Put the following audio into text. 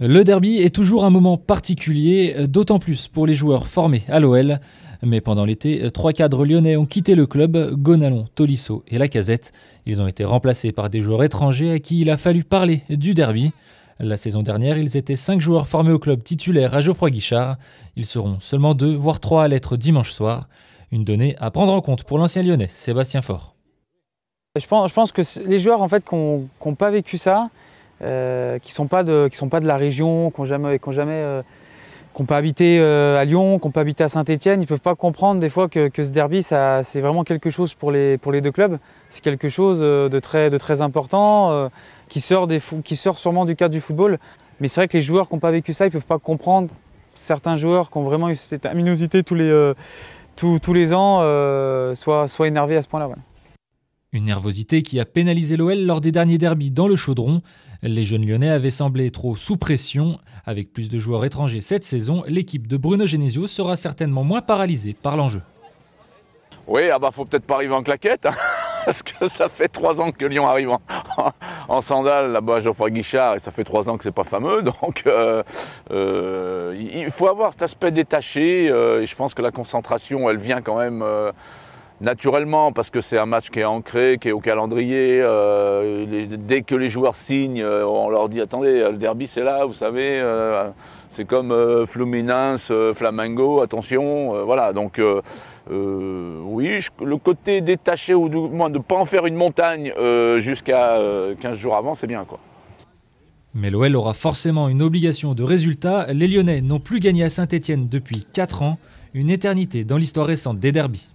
Le derby est toujours un moment particulier, d'autant plus pour les joueurs formés à l'OL. Mais pendant l'été, 3 cadres lyonnais ont quitté le club, Gonalon, Tolisso et Lacazette. Ils ont été remplacés par des joueurs étrangers à qui il a fallu parler du derby. La saison dernière, ils étaient 5 joueurs formés au club titulaire à Geoffroy Guichard. Ils seront seulement 2, voire 3 à l'être dimanche soir. Une donnée à prendre en compte pour l'ancien lyonnais, Sébastien Faure. Je pense que les joueurs en fait, qui n'ont pas vécu ça, qui ne sont pas de la région, qui n'ont pas habité à Lyon, qui n'ont pas habité à Saint-Etienne, ils ne peuvent pas comprendre des fois que ce derby, c'est vraiment quelque chose pour les deux clubs. C'est quelque chose de très important, qui sort sûrement du cadre du football. Mais c'est vrai que les joueurs qui n'ont pas vécu ça, ils ne peuvent pas comprendre. Certains joueurs qui ont vraiment eu cette aminosité tous les ans, soient énervés à ce point-là. Ouais. Une nervosité qui a pénalisé l'OL lors des derniers derbys dans le Chaudron. Les jeunes lyonnais avaient semblé trop sous pression. Avec plus de joueurs étrangers cette saison, l'équipe de Bruno Genesio sera certainement moins paralysée par l'enjeu. Oui, faut peut-être pas arriver en claquette, hein, parce que ça fait 3 ans que Lyon arrive en sandales là-bas à Geoffroy Guichard, et ça fait 3 ans que c'est pas fameux, donc il faut avoir cet aspect détaché, et je pense que la concentration, elle vient quand même naturellement, parce que c'est un match qui est ancré, qui est au calendrier. Dès que les joueurs signent, on leur dit « Attendez, le derby c'est là, vous savez, c'est comme Fluminense, Flamengo, attention. » Voilà, donc oui, le côté détaché, ou du moins de ne pas en faire une montagne jusqu'à 15 jours avant, c'est bien, quoi. Mais l'OL aura forcément une obligation de résultat. Les Lyonnais n'ont plus gagné à Saint-Etienne depuis 4 ans, une éternité dans l'histoire récente des derbys.